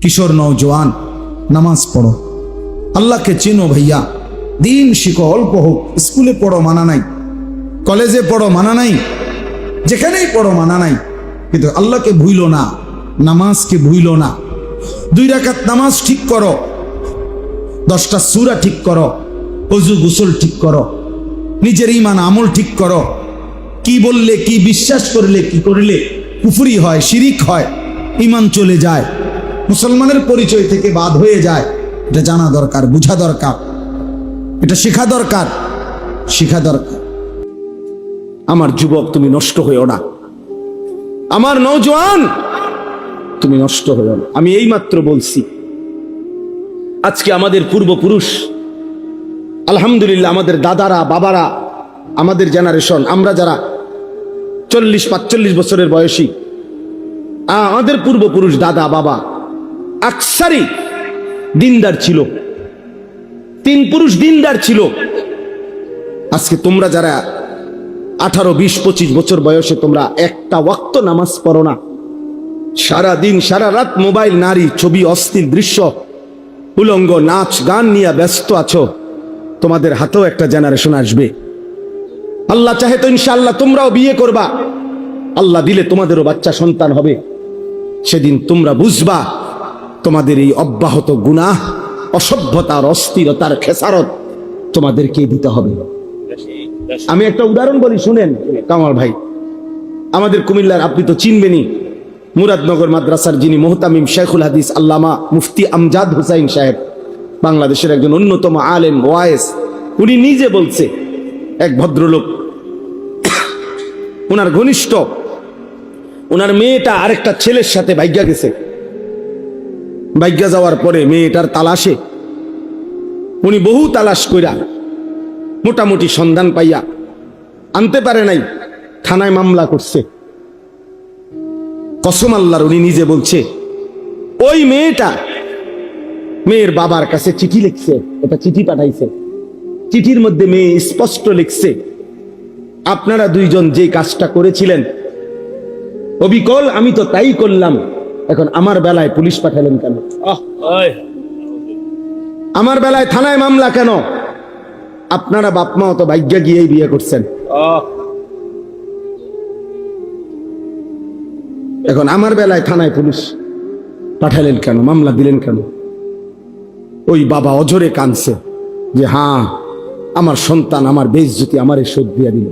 কিশোর নওজোয়ান, নামাজ পড়ো, আল্লাহকে চেনো ভাইয়া, দিন শিখো, অল্প হোক, স্কুলে পড়ো মানা নাই, কলেজে পড়ো মানা নাই, যেখানেই পড়ো মানা নাই, কিন্তু আল্লাহকে ভুইলো না, নামাজকে ভুইলো না। 2 রাকাত নামাজ ঠিক করো, 10টা সূরা ঠিক করো, ওযু গোসল ঠিক করো, নিজের ঈমান আমল ঠিক করো। কি বললে, কি বিশ্বাস করলে, কি করলে কুফরি হয়, শিরিক হয়, ঈমান চলে যায়, মুসলমানের পরিচয় থেকে বাদ হয়ে যায়। এটা জানা দরকার, বোঝা দরকার, এটা শেখা দরকার, শেখা দরকার। আমার যুবক, তুমি নষ্ট হইও না। আমার নওজোয়ান, তুমি নষ্ট হইও না। আমি এইমাত্র বলছি, আজকে আমাদের পূর্বপুরুষ, আলহামদুলিল্লাহ, আমাদের দাদারা, বাবারা, আমাদের জেনারেশন, আমরা যারা 40-45 বছরের বয়সী, আমাদের পূর্বপুরুষ, দাদা বাবা আকসারি দিনদার ছিল, 3 পুরুষ দিনদার ছিল। আজকে তোমরা যারা 18, 20, 25 বছর বয়সে, তোমরা একটা ওয়াক্ত নামাজ পড়ো না, সারা দিন সারা রাত মোবাইল, নারী, ছবি, অশ্লীল দৃশ্য, উলঙ্গ নাচ গান নিয়ে ব্যস্ত আছো। তোমাদের হাতেও একটা জেনারেশন আসবে, আল্লাহ চাহে তো ইনশাআল্লাহ তোমরাও বিয়ে করবা, আল্লাহ দিলে তোমাদেরও বাচ্চা সন্তান হবে। সেদিন তোমরা বুঝবা তোমাদের এই অব্যাহত গুনাহ, অসভ্যতার, অস্থিরতার খেসারত তোমাদেরকে দিতে হবে। আমি একটা উদাহরণ বলি, শুনেন কামাল ভাই, আমাদের কুমিল্লার, আপনি তো চিনবেনই, মুরাদনগর মাদ্রাসার যিনি মুহতামিম শেখুল হাদিস আল্লামা মুফতি আমজাদ হুসাইন সাহেব, বাংলাদেশের একজন অন্যতম আলেম ওয়াইস, উনি নিজে বলছে, এক ভদ্রলোক, ওনার ঘনিষ্ঠ, ওনার মেয়েটা আরেকটা ছেলের সাথে ভাগ্যা গেছে। ভাগ্যা যাওয়ার পরে মেয়েটার তালাশে উনি বহু তালাশ কইরা মোটামুটি সন্ধান পাইয়া আনতে পারে নাই, থানায় মামলা করছে। কসম আল্লাহর, উনি নিজে বলছে, ওই মেয়েটা মেয়ের বাবার কাছে চিঠি লিখছে, এটা চিঠি পাঠাইছে। চিঠির মধ্যে মেয়ে স্পষ্ট লিখছে, আপনারা 2 জন যে কাজটা করেছিলেন অবিকল আমি তো তাই করলাম, এখন আমার বেলায় পুলিশ পাঠালেন কেন? আমার বেলায় থানায় মামলা কেন? আপনারা বাপ মা তো ভাগ্যা গিয়েই বিয়ে করছেন, এখন আমার বেলায় থানায় পুলিশ পাঠালেন কেন, মামলা দিলেন কেন? ওই বাবা অজরে কাঁদছে যে হ্যাঁ, আমার সন্তান আমার বেইজ্জতি আমারে শোধ দিয়া দিল,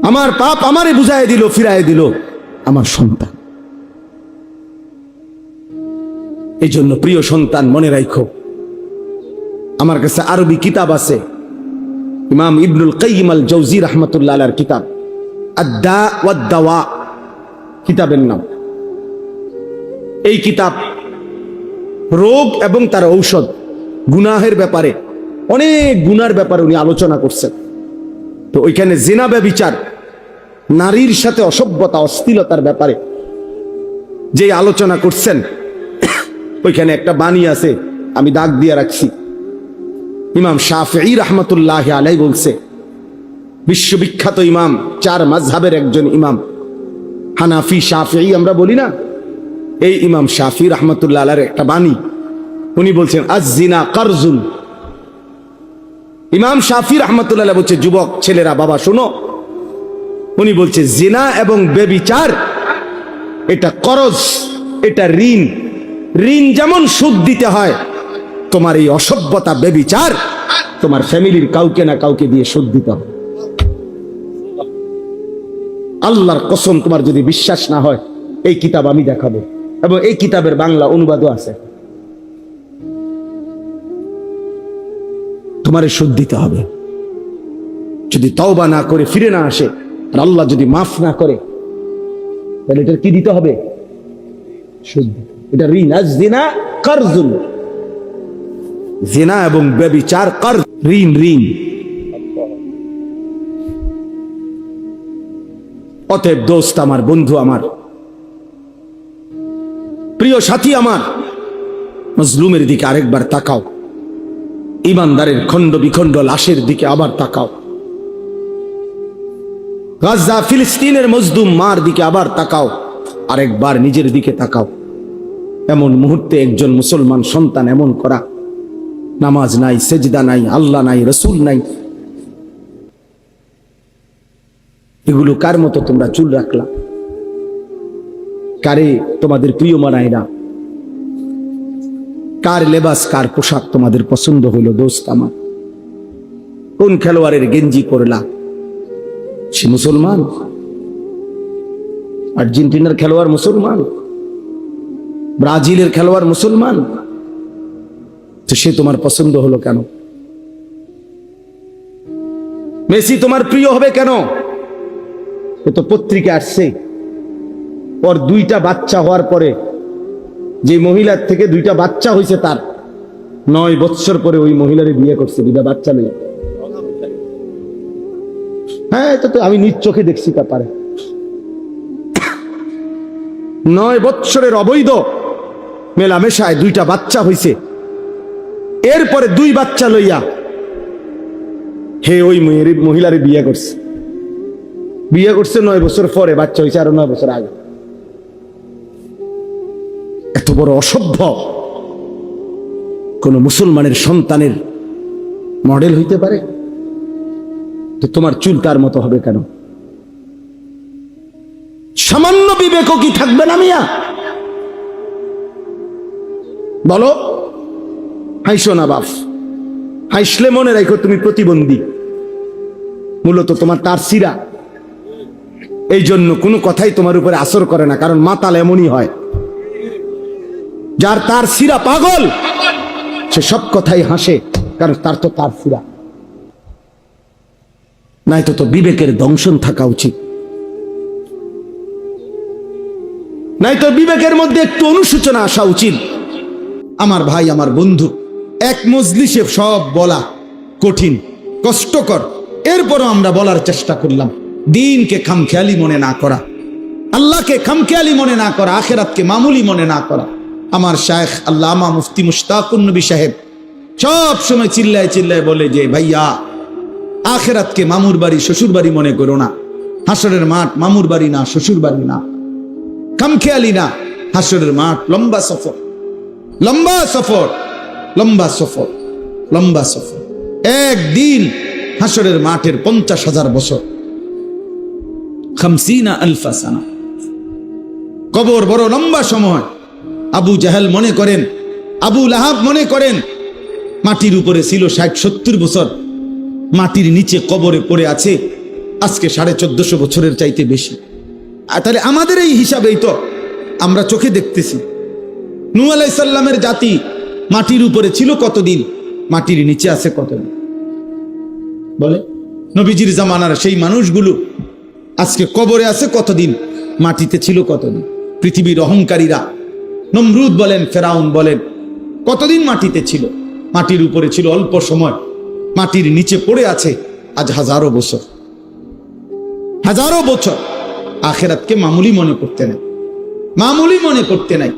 আমার পাপ আমারে বুঝায় দিল, ফিরায় দিল আমার সন্তান। এই জন্য প্রিয় সন্তান, মনে রাখো, আমার কাছে আরবি কিতাব আছে, ইমাম ইবনুল কাইয়িম আল জাওজি রাহমাতুল্লাহ আলাইহির কিতাব আদ-দা ওয়াদ-দাওয়া কিতাবের নাম। এই কিতাব রোগ এবং তার ঔষধ, গুনাহের ব্যাপারে, অনেক গুনার ব্যাপারে উনি আলোচনা করছেন। তো ওইখানে জিনা, ব্যভিচার, নারীর সাথে অসভ্যতা, অশ্লীলতার ব্যাপারে যে আলোচনা করছেন, ওইখানে একটা বাণী আছে, আমি দাগ দিয়ে রাখছি। ইমাম শাফিঈ রাহমাতুল্লাহ আলাইহি বলছে, বিশ্ববিখ্যাত ইমাম, 4 মাযহাবের একজন ইমাম, হানাফি শাফিঈ আমরা বলি না, এই ইমাম শাফিঈ রাহমাতুল্লাহ আলাইহির একটা বাণী, উনি বলছেন আজ-জিনা কারজুন। ইমাম শাফিঈ রাহমাতুল্লাহ আলাইহি বলছে, যুবক ছেলেরা, বাবা শোনো, উনি বলছে জিনা এবং ব্যভিচার এটা করজ, এটা ঋণ। ঋণ যেমন সুদ দিতে হয়, তোমার এই অসভ্যতা, ব্যভিচার তোমার ফ্যামিলির কাউকে না কাউকে দিয়ে সুদ দিতে হবে। আল্লাহর কসম, তোমার যদি বিশ্বাস না হয়, এই কিতাব আমি দেখাবো, এবং এই কিতাবের বাংলা অনুবাদও আছে। তোমারে সুদ দিতে হবে, যদি তওবা না করে ফিরে না আসে, আর আল্লাহ যদি মাফ না করে, তাহলে এটা কি দিতে হবে? সুদ। এটা ঋণ। আজ-জিনা কারজুন, জিনা এবং ব্যভিচার কারজ, ঋণ, ঋণ। অতএব দোস্ত আমার, বন্ধু আমার, প্রিয় সাথী আমার, মজলুমের দিকে আরেকবার তাকাও, ইমানদারের খণ্ড বিখণ্ড লাশের দিকে আবার তাকাও, গাজা ফিলিস্তিনের মজলুম মার দিকে আবার তাকাও, আরেকবার নিজের দিকে তাকাও। এমন মুহূর্তে একজন মুসলমান সন্তান এমন করা, নামাজ নাই, সেজদা নাই, আল্লাহ নাই, রসুল নাই, এগুলো কার মতো তোমরা চুল রাখলা? কারে তোমাদের প্রিয় মানায় না? কার লেবাস, কার পোশাক তোমাদের পছন্দ হইল? দোস্ত আমার, কোন খেলোয়াড়ের গেঞ্জি করলা? সে মুসলমান? আর্জেন্টিনার খেলোয়াড় মুসলমান, ব্রাজিলের খেলোয়াড় মুসলমান, তো সে তোমার পছন্দ হলো কেন? মেসি তোমার প্রিয় হবে কেন? এ তো পত্রিকা আসছে, ওর 2টা বাচ্চা হওয়ার পরে, যে মহিলার থেকে 2টা বাচ্চা হয়েছে, তার 9 বৎসর পরে ওই মহিলারে বিয়ে করছে, 2টা বাচ্চা নেই। হ্যাঁ, এটা তো আমি নিজ চোখে দেখছি। ব্যাপারে 9 বৎসরের অবৈধ মেলামেশায় 2টা বাচ্চা হয়েছে। এরপরে 2 বাচ্চা লইয়া হে ওই মহিলারে বিয়ে করছে। 9 বছর পরে বাচ্চা হয়েছে, আরো 9 বছর আগে। এত বড় অসভ্য কোন মুসলমানের সন্তানের মডেল হইতে পারে? তো তোমার চুল তার মতো হবে কেন? সামান্য বিবেকও কি থাকবে না মিয়া? বলো। হাইসো না বাপ, হাইসলে মনে রাখো তুমি প্রতিবন্ধী, মূলত তোমার তার সিরা। এই জন্য কোনো কথাই তোমার উপরে আসর করে না, কারণ মাতাল এমনই হয়, যার তার সিরা পাগল সে সব কথাই হাসে, কারণ তার তো তার সিরা নাই। তো বিবেকের দংশন থাকা উচিত, নাই তো বিবেকের মধ্যে একটু অনুশোচনা আসা উচিত। আমার ভাই, আমার বন্ধু, এক মজলিসে সব বলা কঠিন, কষ্টকর, এরপরও আমরা বলার চেষ্টা করলাম। দিনকে খামখেয়ালি মনে না করা, আল্লাহকে খামখেয়ালি মনে না করা, আখেরাতকে মামুলি মনে না করা। আমার শায়েখ আল্লামা মুফতি মুশতাকুন নবী সাহেব সব সময় চিল্লায় চিল্লায় বলে যে, ভাইয়া, আখেরাতকে মামুর বাড়ি, শ্বশুর বাড়ি মনে করো না। হাসরের মাঠ মামুর বাড়ি না, শ্বশুর বাড়ি না। খামখেয়ালি না, হাসরের মাঠ লম্বা সফর, লম্বা সফর, লম্বা সফর, লম্বা সফর। একদিন হাসরের মাঠের 50,000 বছর, 50,000 সানা। কবর বড় লম্বা সময়। আবু জাহেল মনে করেন, আবু লাহাব মনে করেন মাটির উপরে ছিল 60-70 বছর, মাটির নিচে কবরে পড়ে আছে আজকে 1450 বছরের চাইতে বেশি। আর তাহলে আমাদের এই হিসাবেই তো আমরা চোখে দেখতেছি। নূহ আলাইহিস সালামের জাতি মাটির উপরে ছিল কতদিন, মাটির নিচে আছে কতদিন? বলে নবীজির জামানার সেই মানুষগুলো আজকে কবরে আছে কতদিন, মাটিতে ছিল কতদিন? পৃথিবীর অহংকারীরা, নমরুদ বলেন, ফেরাউন বলেন, কতদিন মাটিতে ছিল? মাটির উপরে ছিল অল্প সময়, মাটির নিচে পড়ে আছে আজ হাজারো বছর, হাজারো বছর। আখেরাতকে মামুলি মনে করতে নাই, মামুলি মনে করতে নাই।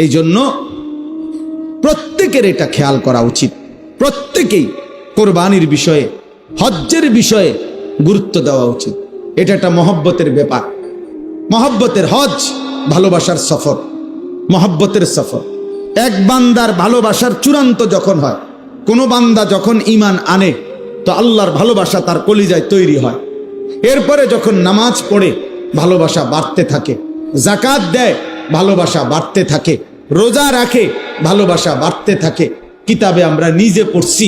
এই জন্য প্রত্যেকের এটা খেয়াল করা উচিত। প্রত্যেকেই কোরবানির বিষয়ে, হজ্জের বিষয়ে গুরুত্ব দেওয়া উচিত। এটা একটা মহব্বতের ব্যাপার। মহব্বতের হজ, ভালোবাসার সফর, মহব্বতের সফর। এক বান্দার ভালোবাসার চূড়ান্ত যখন হয়, কোন বান্দা যখন ঈমান আনে, তো আল্লাহর ভালোবাসা তার কলিজায় তৈরি হয়। এরপরে যখন নামাজ পড়ে ভালোবাসা বাড়তে থাকে, যাকাত দেয় ভালোবাসা বাড়তে থাকে, রোজা রাখে ভালোবাসা বাড়তে থাকে। কিতাবে আমরা নিজে পড়ছি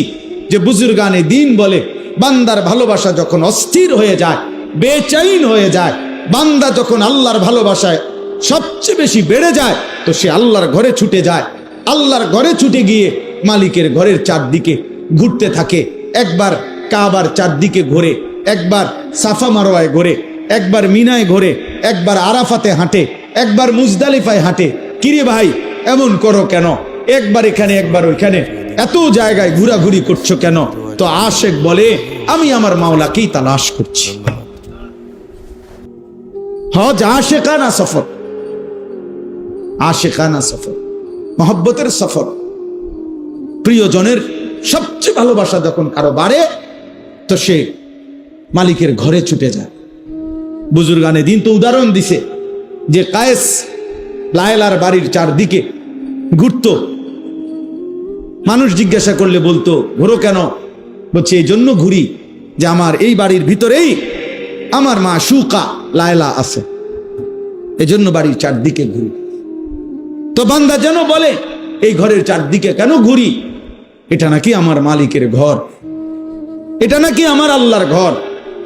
যে বুজুর্গানে দ্বীন বলে, বান্দার ভালোবাসা যখন অস্থির হয়ে যায়, বেচैन হয়ে যায়, বান্দা যখন আল্লাহর ভালোবাসায় সবচেয়ে বেশি বেড়ে যায়, তো সে আল্লাহর ঘরে ছুটে যায়। আল্লাহর ঘরে ছুটে গিয়ে মালিকের ঘরের চারদিকে ঘুরতে থাকে। একবার কাবার চারদিকে ঘোরে, একবার সাফা মারওয়ায় ঘোরে, একবার মিনায় ঘোরে, একবার আরাফাতে হাঁটে, একবার মুজদালিফায় হাঁটে। কিরে ভাই, এমন করো কেন? একবার এখানে একবার ওইখানে, এত জায়গায় ঘোরাঘুরি করছো কেন? তো আশেক বলে, আমি আমার মাওলাকেই তালাশ করছি। হজ আশেকানা সফর, আশেকানা সফর, মহব্বতের সফর। প্রিয়জনের সবচেয়ে ভালোবাসা যখন কারো বাড়ে, তো সে মালিকের ঘরে ছুটে যায়। বুজুর্গানে দিন তো উদাহরণ দিছে, যে কায়েস লায়লার বাড়ির চারদিকে ঘুরতো, মানুষ জিজ্ঞাসা করলে বলতো ঘুরো কেন? বলছে এই জন্য ঘুরি যে আমার এই বাড়ির ভিতরেই আমার মা শুকা লায়লা আছে, এজন্য বাড়ির চারদিকে ঘুরি। তো বান্দা যেন বলে এই ঘরের চারদিকে কেন ঘুরি? এটা নাকি আমার মালিকের ঘর, এটা নাকি আমার আল্লাহর ঘর,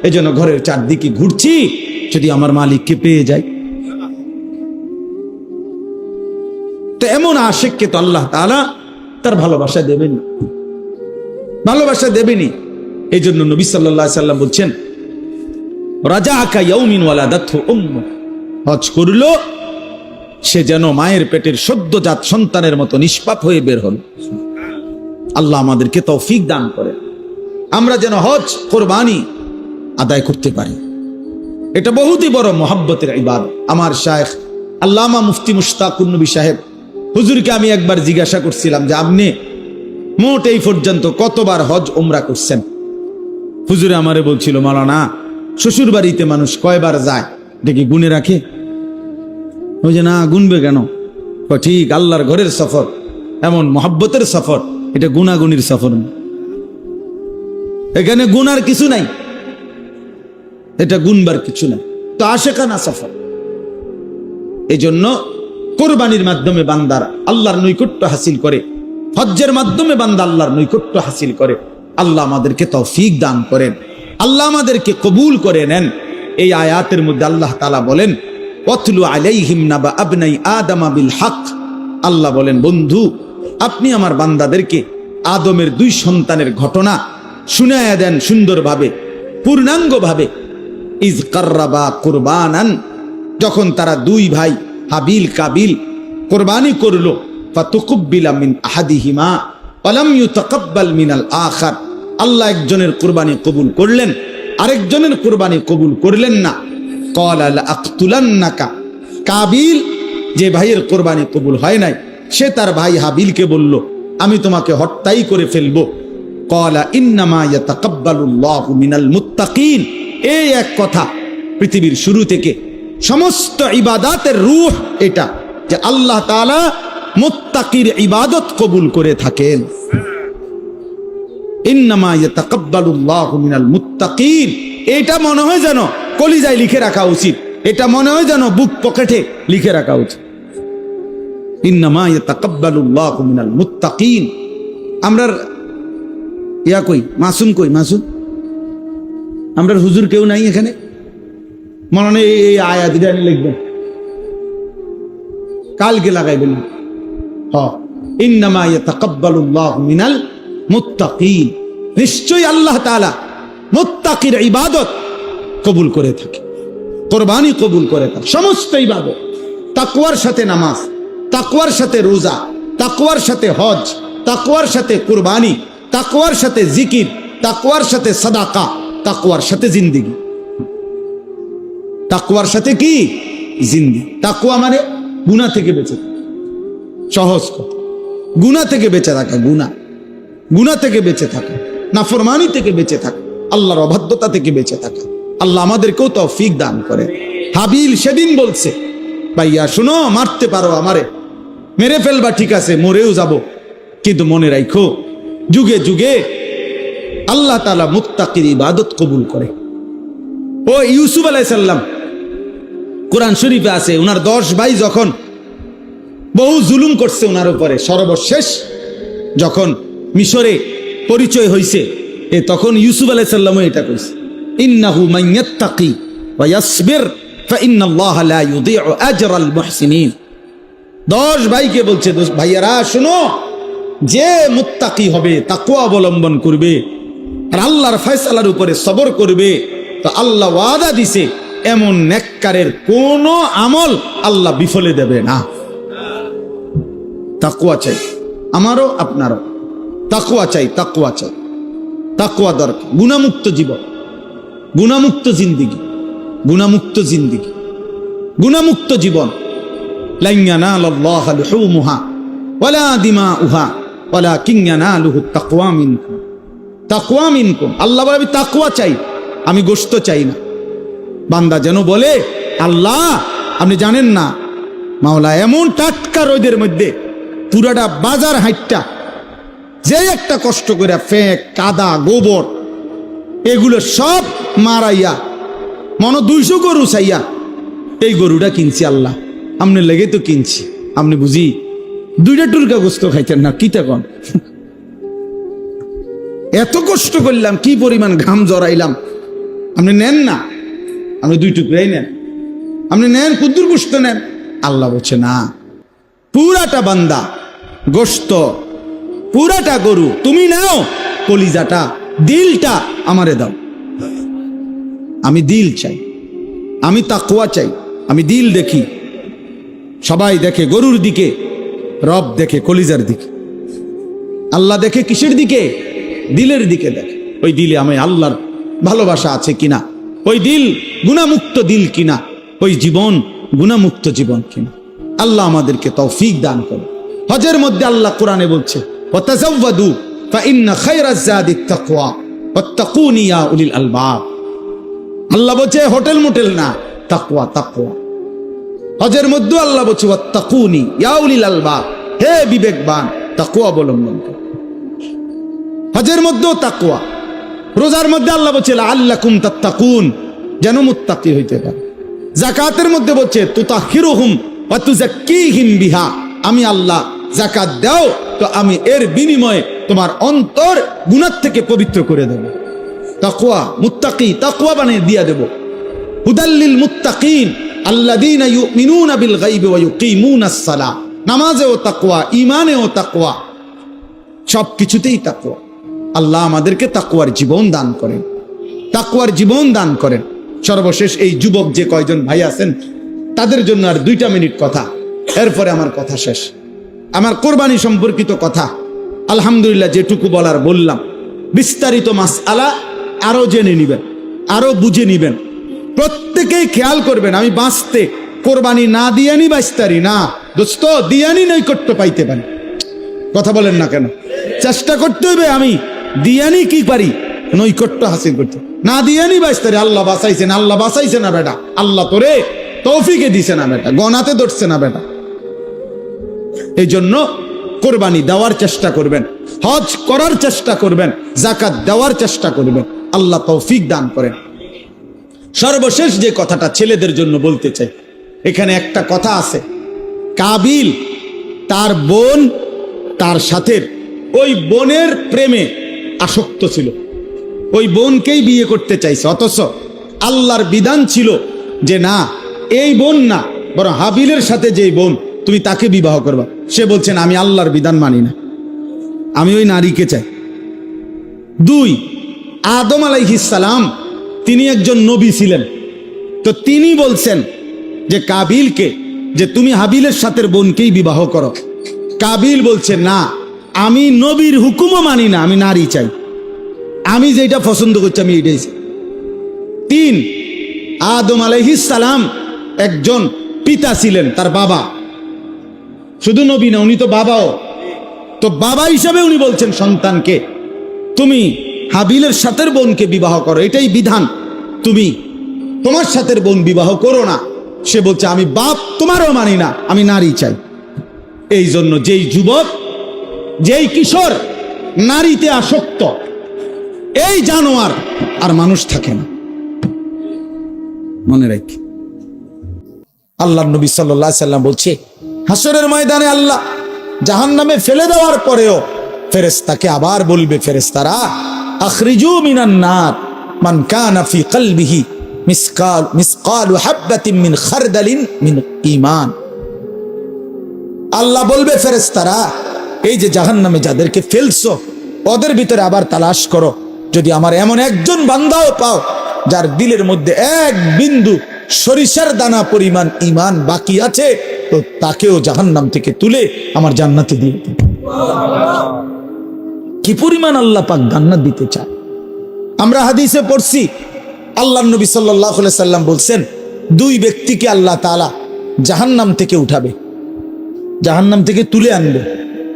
এজন্য ঘরের চারদিকে ঘুরছি, যদি আমার মালিককে পেয়ে যাই। তো এমন আশিককে তো আল্লাহ তাআলা তার ভালোবাসা দেবেন, ভালোবাসা দেবেনি। এই জন্য নবী সাল্লাল্লাহু আলাইহি সাল্লাম বলছেন রাজাআকা ইয়াউমিন ওয়ালাদাতহু উম্মু, হজ করলো সে যেন মায়ের পেটের সদ্যজাত সন্তানের মতো নিষ্পাপ হয়ে বের হল। আল্লাহ আমাদেরকে তৌফিক দান করে, আমরা যেন হজ কোরবানি আদায় করতে পারি। এটা বহুতই বড় মহব্বতের ইবাদত। আমার শায়েখ আল্লামা মুফতি মুশতাকুন নবী সাহেব হুজুরকে আমি একবার জিজ্ঞাসা করছিলাম যে আপনি মোট এই পর্যন্ত কতবার হজ উমরা করছেন? হুজুরে আমারে বলছিল, মাওলানা শ্বশুর বাড়িতে মানুষ কয়বার যায় দেখি গুনে রাখে? ওই যে না, গুনবে কেন? ঠিক, আল্লাহর ঘরের সফর এমন মহব্বতের সফর, এটা গুনাগুনির সফর না, এখানে গুনার কিছু নাই, এটা গুনবার কিছু নাই, তো আশেকানা সফর। এই জন্য কোরবানির মাধ্যমে বান্দার আল্লাহর নৈকট্য হাসিল করে, হজ্জের মাধ্যমে বান্দা আল্লাহর নৈকট্য হাসিল করে। আল্লাহ আমাদেরকে তৌফিক দান করেন, আল্লাহ আমাদেরকে কবুল করে নেন। এই আয়াতের মধ্যে আল্লাহ তাআলা বলেন ওয়াতলু আলাইহিম নাবা আবনাই আদামা বিল হক। আল্লাহ বলেন বন্ধু আপনি আমার বান্দাদেরকে আদমের দুই সন্তানের ঘটনা শুনায়া দেন সুন্দরভাবে, পূর্ণাঙ্গভাবে। ইজ কাররাবা কুরবানান, যখন তারা দুই ভাই হাবিল কাবিল কোরবানি করলো, ফাতুকুব্বিলা মিন আহাদিহিমা ওয়া লাম ইউতাকাব্বাল মিনাল আখার। আল্লাহ একজনের কুরবানি কবুল করলেন, আরেকজনের কুরবানি কবুল করলেন না। ক্বালা লা আকতুলান্নাকা, কাবিল যে ভাইয়ের কুরবানি কবুল হয় নাই, সে তার ভাই হাবিলকে বলল আমি তোমাকে হত্যাই করে ফেলবো। ক্বালা ইন্নামা ইয়াতাকাব্বালুল্লাহু মিনাল মুত্তাকিন। এই এক কথা পৃথিবীর শুরু থেকে সমস্ত ইবাদাতের রূহ এটা, যে আল্লাহ তাআলা মুত্তাকির ইবাদত কবুল করে থাকেন। ইন্নামা ইয়াতাকাব্বালুল্লাহু মিনাল মুত্তাকিন, এটা মনে হয় যেন কলিজায় লিখে রাখা উচিত, এটা মনে হয় যেন বুক পকেটে লিখে রাখা উচিত। ইন্নামা ইয়াতাকাব্বালুল্লাহু মিনাল মুত্তাকিন। আমরার ইয়া কই মাসুম, কই মাসুম? আমরার হুজুর কেউ নাই এখানে? মনে এই আয়াত জানি লিখবেন, কালকে লাগাইবেন। হ্যাঁ, ইন্নামা ইয়াতাকাব্বালুল্লাহু মিনাল মুত্তাকিন, নিশ্চয়ই আল্লাহ তাআলা মুত্তাকির ইবাদত কবুল করে থাকে, কুরবানি কবুল করে থাকে, সমস্ত ইবাদত। তাকওয়ার সাথে নামাজ, তাকওয়ার সাথে রোজা, তাকওয়ার সাথে হজ, তাকওয়ার সাথে কুরবানি, তাকওয়ার সাথে জিকির, তাকওয়ার সাথে সাদাকা, তাকওয়ার সাথে জিন্দেগি। তাকওয়ার সাথে কি? জিন্দেগি। তাকওয়া মানে গুনাহ থেকে বেঁচে থাকা, সহজ কথা। গুনাহ থেকে বেঁচে থাকা, গুনাহ থেকে বেঁচে থাকা, নাফরমানি থেকে বেঁচে থাকা, আল্লাহর অবাধ্যতা থেকে বেঁচে থাকা। আল্লাহ আমাদেরকেও তৌফিক দান করে। হাবিল সেদিন বলছে ভাইয়া শুনো, মারতে পারো আমারে, মেরে ফেলবা, ঠিক আছে, মরেও যাব, কিন্তু মনে রাখো যুগে যুগে আল্লাহ তাআলা মুত্তাকির ইবাদত কবুল করে। ও ইউসুফ আলাইহিস সালাম, কোরআন শরীফে আছে, উনার 10 ভাই যখন বহু জুলুম করছে উনার উপরে, সর্বশেষ যখন মিশরে পরিচয় হইছে, তখন ইউসুফ আলাইহিস সালামও এটা কইছে, ইন্নাহু মান ইয়াত্তাকি ওয়া ইয়াসবির ফাইন্নাল্লাহা লা ইউযিউ আজরাল মুহসিনিন। 10 ভাইকে বলছে, ভাইয়ারা শুনো, যে মুত্তাকি হবে, তাকওয়া অবলম্বন করবে, আর আল্লাহর ফয়সালার উপরে সবর করবে, তো আল্লাহ ওয়াদা দিছে এমন নেককারের কোন আমল আল্লাহ বিফলে দেবে না। তাকওয়া চাই, আমারও আপনারও তাকওয়া চাই, তাকওয়া চাই, তাকওয়া দরকার। গুনাহমুক্ত জীবন, গুনাহমুক্ত জিন্দেগি, গুনাহমুক্ত জিন্দেগি, গুনাহমুক্ত জীবন। লান ইয়ানালাল্লাহা লুহুমুহা ওয়ালা দিমাউহা ওয়ালাকিন ইয়ানালুহুত তাকওয়া মিনকুম। তাকওয়া মিনকুম, আল্লাহ বলে আমি তাকওয়া চাই, আমি গোশত চাই না। বান্দা যেন বলে আল্লাহ আপনি জানেন না মাওলা এমন টাটকা রোদের মধ্যে পুরাটা বাজার হাইটটা যে একটা কষ্ট করে ফেক কাদা গোবর এগুলো সব মারাইয়া মনে 200 গরু চাইয়া এই গরুটা কিনছি আল্লাহ আপনি লেগে তো কিনছি আপনি বুঝি 2টা টুরকা গোস্ত খাইতেন না কি তখন এত কষ্ট করলাম কি পরিমাণ ঘাম জড়াইলাম আপনি নেন না আপনি 2 টুকরাই নেন আপনি নেন কুদ্দুর গোস্ত নেন আল্লাহ বলছে না পুরাটা বান্দা গোস্ত পুরাটা গরু তুমি নাও কলিজাটা দিলটা আমারে দাও আমি দিল চাই আমি তাকওয়া চাই আমি দিল দেখি সবাই দেখে গরুর দিকে রব দেখে কলিজার দিকে আল্লাহ দেখে কিসের দিকে দিলের দিকে দেখে ওই দিলে আমি আল্লাহর ভালোবাসা আছে কিনা ওই দিল গুনাহমুক্ত দিল কিনা ওই জীবন গুনাহমুক্ত জীবন কিনা আল্লাহ আমাদেরকে তৌফিক দান করে হজের মধ্যে আল্লাহ কোরআনে বলছে ওয়াতাযাওয়াদু ফাইন্না খায়রাজ যাদিত তাকওয়া ওয়াত্তাকুনি ইয়া উলিল আলবাব আল্লাহ বলছে হোটেল মোটেল না তাকওয়া তাকওয়া হজের মধ্যে আল্লাহ বলছে ওয়াত্তাকুনি ইয়া উলিল আলবাব হে বিবেকবান তাকওয়া অবলম্বন করো হজের মধ্যেও তাকওয়া রোজার মধ্যে আল্লাহ বলছে লাআল্লাকুম তাত্তাকুন যেন মুত্তাকি হইতে পারে যাকাতের মধ্যে বলছে তুতাহিরুহুম ওয়া তুযাক্কিহিম বিহা আমি আল্লাহ যাকাত দাও তো আমি এর বিনিময়ে তোমার অন্তর গুনাহ থেকে পবিত্র করে দেব তাকওয়া মুত্তাকি তাকওয়া বানিয়ে দিয়া দেব হুদাল্লিল মুত্তাকিন আল্লাযীনা ইউমিনুনা বিল গায়বি ওয়া ইউকিমুনাস সালাহ নামাজেও তাকওয়া ঈমানেও তাকওয়া সবকিছুতেই তাকওয়া আল্লাহ আমাদেরকে তাকওয়ার জীবন দান করেন তাকওয়ার জীবন দান করেন সর্বশেষ এই যুবক যে কয়জন ভাই আছেন তাদের জন্য আর 2টা মিনিট কথা এরপরে আমার কথা শেষ আমার কোরবানি সম্পর্কিত কথা আলহামদুলিল্লাহ যেটুকু বলার বললাম বিস্তারিত মাসআলা আরো জেনে নেবেন আরো বুঝে নেবেন প্রত্যেকেই খেয়াল করবেন আমি বাঁচতে কোরবানি না দিয়ানি বাঁচতারি না দোস্ত দিয়ানি নৈকট্য পাইতে পারি কথা বলেন না কেন চেষ্টা করতে হবে আমি দিয়ানি কি পারি নৈকট্য হাসিল করতে না দিয়ানি বাঁচতারি আল্লাহ বাঁচাইছে না বেটা আল্লাহ তোরে তৌফিকে দিছে না বেটা গনাতে ধরছে না বেটা এই জন্য কোরবানি দেওয়ার চেষ্টা করবেন হজ করার চেষ্টা করবেন যাকাত দেওয়ার চেষ্টা করবেন আল্লাহ তৌফিক দান করেন সর্বশেষ যে কথাটা ছেলেদের জন্য বলতে চাই এখানে একটা কথা আছে কাবিল তার বোন তার সাথে ওই বোনের প্রেমে আসক্ত ছিল ওই বোনকেই বিয়ে করতে চাইছে অথচ আল্লাহর বিধান ছিল যে না এই বোন না বরং হাবিলের সাথে যেই বোন তুমি তাকে বিবাহ করবা সে বলছেন আমি আল্লাহর বিধান মানি না আমি ওই নারীকে চাই 2 আদম আলাইহিস সালাম তিনি একজন নবী ছিলেন তো তিনি বলছেন যে কাবিলকে যে তুমি হাবিলের সাথে বোনকেই বিবাহ করো কাবিল বলছে না আমি নবীর হুকুমও মানি না আমি নারী চাই আমি যেটা পছন্দ করছি আমি এটাই চাই 3 আদম আলাইহিস সালাম একজন পিতা ছিলেন তার বাবা শুধু নবী না উনি তো বাবাও তো বাবা হিসাবে উনি বলছেন সন্তানকে তুমি হাবিলের সাথে বোনকে বিবাহ করো এটাই বিধান তুমি তোমার সাথে বোন বিবাহ করো না সে বলছে আমি বাপ তোমারও মানি না আমি নারী চাই এই জন্য যেই যুবক যেই কিশোর নারীতে আসক্ত এই জানোয়ার আর মানুষ থাকে না মনে রাখি আল্লাহর নবী সাল্লাল্লাহু আলাইহি সাল্লাম বলছে হাসরের ময়দানে আল্লাহ জাহান্নামে ফেলে দেওয়ার পরেও ফেরেশতাকে আবার বলবে ফেরেশতারা আখরিজু মিনান নার মান কানা ফি কলবিহি মিসকাল হাববাতিন মিন খারদালিন মিন ঈমান আল্লাহ বলবে ফেরেশতারা এই যে জাহান্নামে যাদেরকে ফেলছো ওদের ভিতরে আবার তালাশ করো যদি আমার এমন একজন বান্দাও পাও যার দিলের মধ্যে এক বিন্দু সরিষার দানা পরিমাণ ঈমান বাকি আছে তো তাকেও জাহান্নাম থেকে তুলে আমার জান্নাতে দিয়ে দিন কি পরিমাণ আল্লাহ পাক জান্নাত দিতে চায় আমরা হাদিসে পড়ছি আল্লাহর নবী সাল্লাল্লাহু আলাইহি সাল্লাম বলছেন 2 ব্যক্তিকে আল্লাহ তাআলা জাহান্নাম থেকে উঠাবে জাহান্নাম থেকে তুলে আনবে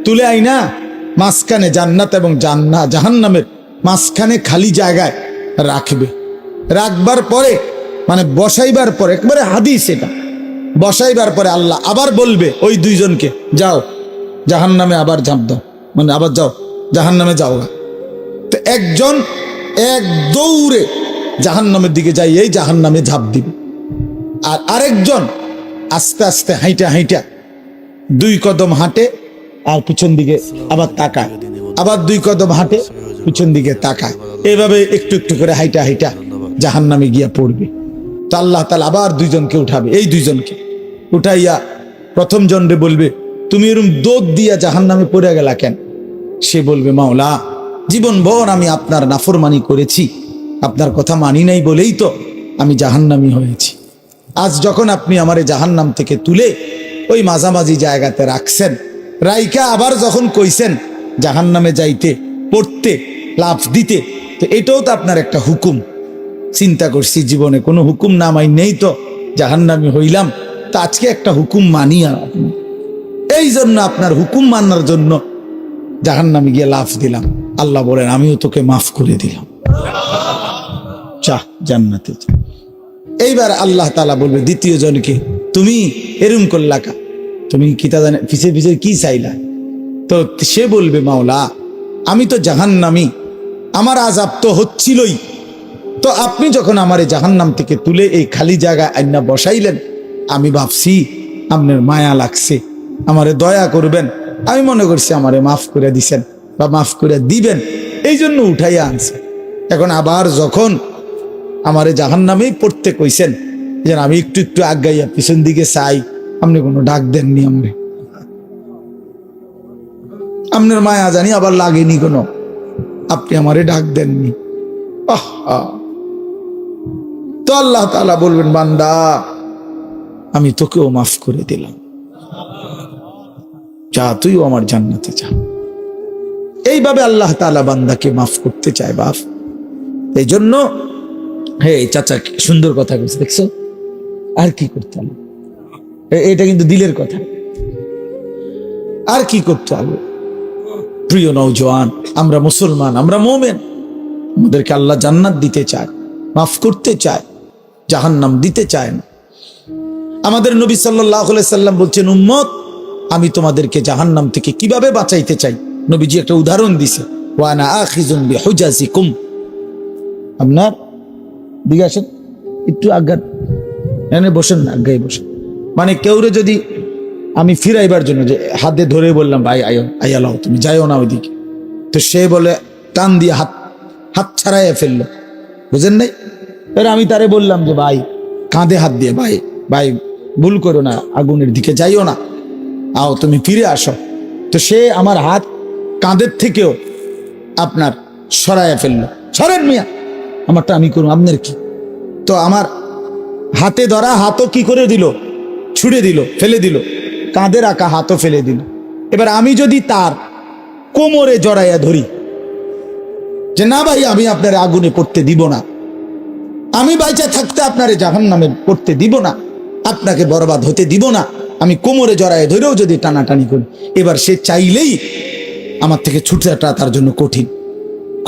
তুলে আইনা মাঝখানে জান্নাত এবং জাহান্নামের মাঝখানে খালি জায়গায় রাখবে রাখবার পরে মানে বসাইবার পরে একবারে হাদিস এটা বসাইবার পরে আল্লাহ আবার বলবে ওই দুইজনকে, যাও জাহান্নামে আবার ঝাঁপ দাও, মানে আবার যাও জাহান্নামে যাও। তো একজন এক দৌড়ে জাহান্নামের দিকে যাই, এই জাহান্নামে ঝাঁপ দিবে। আর আরেকজন আস্তে আস্তে হাইটা হাইটা 2 কদম হাঁটে আর পিছন দিকে আবার তাকায়, আবার 2 কদম হাঁটে পিছন দিকে তাকায়, এইভাবে একটু একটু করে হাইটা হাইটা জাহান্নামে গিয়া পড়বে। তো আল্লাহ তাআলা আবার দুইজনকে উঠাবে, এই দুইজনকে উঠাইয়া প্রথম জনরে বলবে, তুমি এরকম দৌড় দিয়া জাহান্নামে পড়ে গেলা কেন? সে বলবে, মাওলা জীবনভর আমি আপনার নাফরমানি করেছি, আপনার কথা মানি নাই বলেই তো আমি জাহান্নামী হয়েছি। আজ যখন আপনি আমারে জাহান্নাম থেকে তুলে ওই মাঝামাঝি জায়গাতে রাখছেন, রাইকা আবার যখন কইছেন জাহান্নামে যাইতে, পড়তে, লাফ দিতে, তো এটাও তো আপনার একটা হুকুম। চিন্তা করছি জীবনে কোনো হুকুম না মাই নেই তো জাহান্নামী হইলাম, তো আজকে একটা হুকুম মানি। আপনি এই জন্য আপনার হুকুম মানার জন্য জাহান্নামে গিয়ে লাফ দিলাম। আল্লাহ বলেন, আমিও তোকে মাফ করে দিলাম, যা জান্নাতে যা। এইবার আল্লাহ তাআলা বলবে দ্বিতীয় জনকে, তুমি এরম করলা কা, তুমি কি তা জানে পিছে পিছে কি চাইলা? তো সে বলবে, মাওলা আমি তো জাহান্নামী, আমার আযাব তো হচ্ছিলই, তো আপনি যখন আমারে জাহান্নাম থেকে তুলে এই খালি জায়গায় আইনা বসাইলেন, আমি ভাবছি আপনার মায়া লাগছে, আমারে দয়া করবেন, আমি মনে করছি আমারে মাফ করে দিছেন বা মাফ করে দিবেন, এই জন্য উঠাইয়া আনছে। এখন আবার যখন আমারে জাহান্নামেই পড়তে কইছেন, যেন আমি একটু একটু আগাইয়া পিছন দিকে চাই, আপনি কোনো ডাক দেননি, আপনার মায়া জানি আবার লাগেনি কোনো, আপনি আমারে ডাক দেননি। তো আল্লাহ তাআলা বলবেন, বান্দা আমি তোকেও মাফ করে দিলাম, যা তুইও আমার জান্নাতে যা। এইভাবে আল্লাহ তাআলা বান্দাকে মাফ করতে চায় বাপ। এই জন্য হে চাচা সুন্দর কথা বলছে, দেখছো? আর কি করতে হবে, এটা কিন্তু দিলের কথা। আর কি করতে হবে? প্রিয় নওজোয়ান, আমরা মুসলমান, আমরা মুমিন, আমাদেরকে আল্লাহ জান্নাত দিতে চায়, মাফ করতে চায়, জাহান্নাম দিতে চায় না। আমাদের নবী সাল্লাল্লাহু আলাইহি সাল্লাম বলছেন, উম্মত আমি তোমাদেরকে জাহান্নাম থেকে কিভাবে বাঁচাইতে চাই। নবীজি একটা উদাহরণ দিছে, ওয়া আনা আখিযুন বিহুজাজিকুম। আপনার দিকে আসেন, একটু আজ্ঞা এনে বসেন না, আজ্ঞায় বসেন। মানে কেউরে যদি আমি ফিরাইবার জন্য যে হাতে ধরে বললাম, ভাই আয়ো আয়ালাও, তুমি যাইও না ওইদিকে, তো সে বলে টান দিয়ে হাত ছাড়াইয়া ফেললো, বুঝেন নাই? এবার আমি তারে বললাম যে ভাই কাঁধে হাত দিয়ে, ভাই ভাই ভুল করো না, আগুনের দিকে যাইও না, আও তুমি ফিরে আসো। তো সে আমার হাত কাঁধের থেকেও আপনার সরাইয়া ফেললো, সরেন মিয়া, আমারটা আমি করুন, আপনার কি? তো আমার হাতে ধরা হাতও কি করে দিল, ছুড়ে দিল, ফেলে দিল, কাঁধে রাখা হাতও ফেলে দিল। এবার আমি যদি তার কোমরে জড়াইয়া ধরি যে না ভাই আমি আপনার আগুনে পড়তে দিব না, আমি বাইচা থাকতে আপনারে জাহান্নামে পড়তে দিব না, আপনাকে বরবাদ হতে দিব না, আমি কোমরে জড়াইয়া ধরেও যদি টানাটানি করি, এবার সে চাইলেই আমার থেকে ছুটাটা তার জন্য কঠিন,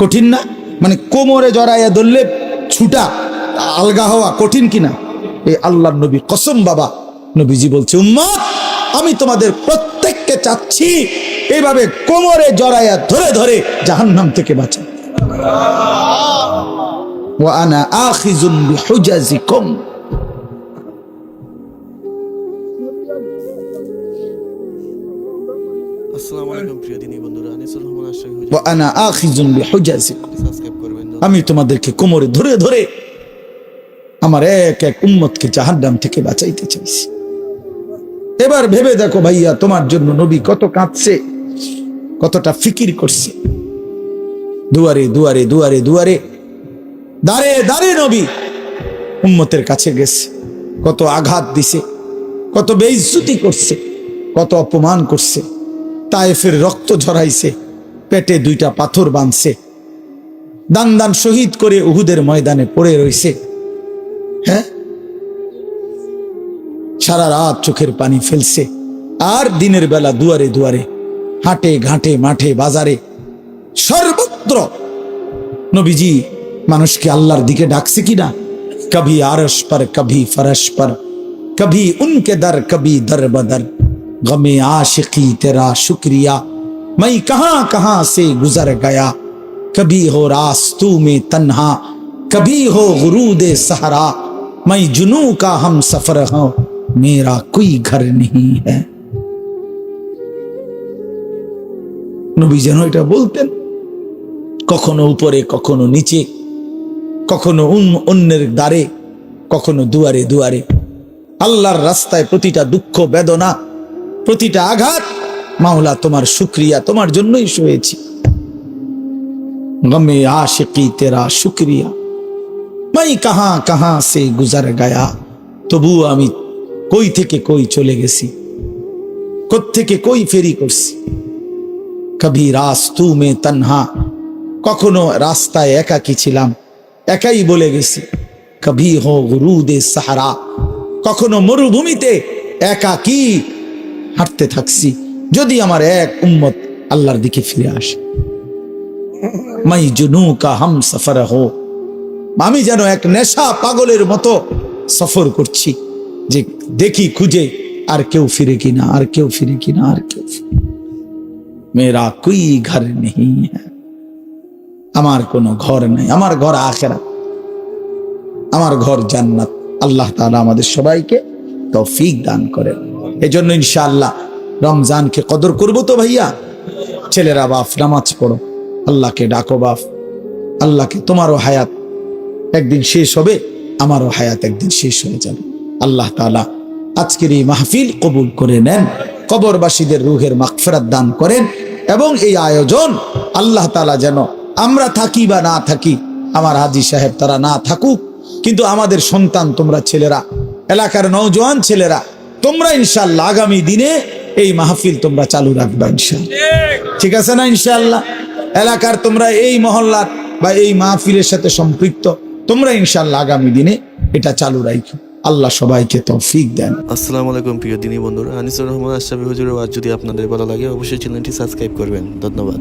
কঠিন না? মানে কোমরে জড়াইয়া ধরলে ছুটা আলগা হওয়া কঠিন কিনা? এই আল্লাহর নবী কসম বাবা, নবীজি বলছে, উম্মত আমি তোমাদের প্রত্যেককে চাচ্ছি এইভাবে কোমরে জড়াইয়া ধরে ধরে জাহান্নাম থেকে বাঁচাও। ওয়া আনা আখিযুন বিহুজাজিকুম। আসসালামু আলাইকুম প্রিয় দিনী বন্ধুরা, আনিসুর রহমান আশরাফি ওয়া আনা আখিযুন বিহুজাজিকুম। সাবস্ক্রাইব করবেন। আমি তোমাদেরকে কোমরে ধরে ধরে আমার এক এক উম্মতকে জাহান্নাম থেকে বাঁচাইতে চাইছি। এবার ভেবে দেখো ভাইয়া, তোমার জন্য নবী কত কাঁদছে, কতটা ফিকির করছে। দুয়ারে দুয়ারে দুয়ারে দুয়ারে, দাঁড়ে দাঁড়ে নবী উম্মতের কাছে গেছে, কত আঘাত দিছে, কত বেইজ্জতি করছে, কত অপমান করছে, তায়েফের রক্ত ঝরাইছে, পেটে 2টা পাথর বাঁধছে, দান দান শহীদ করে উহুদের ময়দানে পড়ে রইছে। হ্যাঁ, সারা রাত চোখের পানি ফেলছে, আর দিনের বেলা দুয়ারে দুয়ারে, হাটে ঘাটে, মাঠে বাজারে, সর্বত্র নবীজি মানুষকে আল্লাহর দিকে ডাকছে কিনা? কভি আরশ পর, কভি ফরশ পর, कभी उनके दर कभी दर बदर गमे आशिकी तेरा शुक्रिया मैं कहां कहां से गुजर गया कभी हो रास्तू में तन्हा कभी हो गुरूद सहरा मैं जुनू का हम सफर हूं मेरा कोई घर नहीं है। নবী যেন এটা বলতেন, কখনো উপরে কখনো নিচে, কখনো অন্যের দ্বারে কখনো দুয়ারে দুয়ারে, আল্লাহর রাস্তায় প্রতিটা দুঃখ বেদনা প্রতিটা আঘাত মাওলা তোমার শুকরিয়া, তোমার জন্যই সয়েছি। গমে আশিকি তেরা শুকরিয়া मैं कहां कहां से गुजर गया তবু আমি কই থেকে কই চলে গেছি, কোত্থেকে কই ফেরি করছি। কবি রাস্তু মে তন্হা কখনো রাস্তায় একাকী ছিলাম, একাই বলে গেছি। কবি হো গুরুদে সাহারা কখনো মরুভূমিতে একাকী হাঁটতে থাকছি, যদি আমার এক উম্মত আল্লাহর দিকে ফিরে আসে। মাই জুনু কা হাম সফর হো আমি যেন এক নেশা পাগলের মতো সফর করছি, যে দেখি খুঁজে আর কেউ ফিরে কিনা, আর কেউ ফিরে কিনা, আর কেউ মেরা কোই ঘর নেই হ্যাঁ, আমার কোনো ঘর নেই, আমার ঘর আখিরাত, আমার ঘর জান্নাত। আল্লাহ তাআলা আমাদের সবাইকে তৌফিক দান করেন। এজন্য ইনশাআল্লাহ রমজানকে কদর করব তো ভাইয়া। ছেলেরা বাপ নামাজ পড়ো, আল্লাহকে ডাকো বাপ, আল্লাহকে, তোমারও হায়াত একদিন শেষ হবে, আমারও হায়াত একদিন শেষ হয়ে যাবে। আল্লাহ তাআলা আজকের এই মাহফিল কবুল করে নেন, কবরবাসীদের রূহের মাগফিরাত দান করেন, এবং এই আয়োজন আল্লাহ তাআলা যেন আমরা থাকি বা না থাকি, আমার হাজী সাহেব তারা না থাকুক, কিন্তু আমাদের সন্তান তোমরা ছেলেরা, এলাকার নওজোয়ান ছেলেরা, তোমরা ইনশাআল্লাহ আগামী দিনে এই মাহফিল তোমরা চালু রাখবা ইনশাআল্লাহ। ঠিক আছে না ইনশাআল্লাহ? এলাকার তোমরা এই মহল্লার বা এই মাহফিলের সাথে সম্পৃক্ত, তোমরা ইনশাআল্লাহ আগামী দিনে এটা চালু রাখো। আল্লাহ সবাইকে তৌফিক দেন। আসসালামু আলাইকুম প্রিয় দিনী বন্ধুরা, আনিসুর রহমান আশরাফি হুজুরের ওয়াজ যদি আপনাদের ভালো লাগে অবশ্যই চ্যানেলটি সাবস্ক্রাইব করবেন। ধন্যবাদ।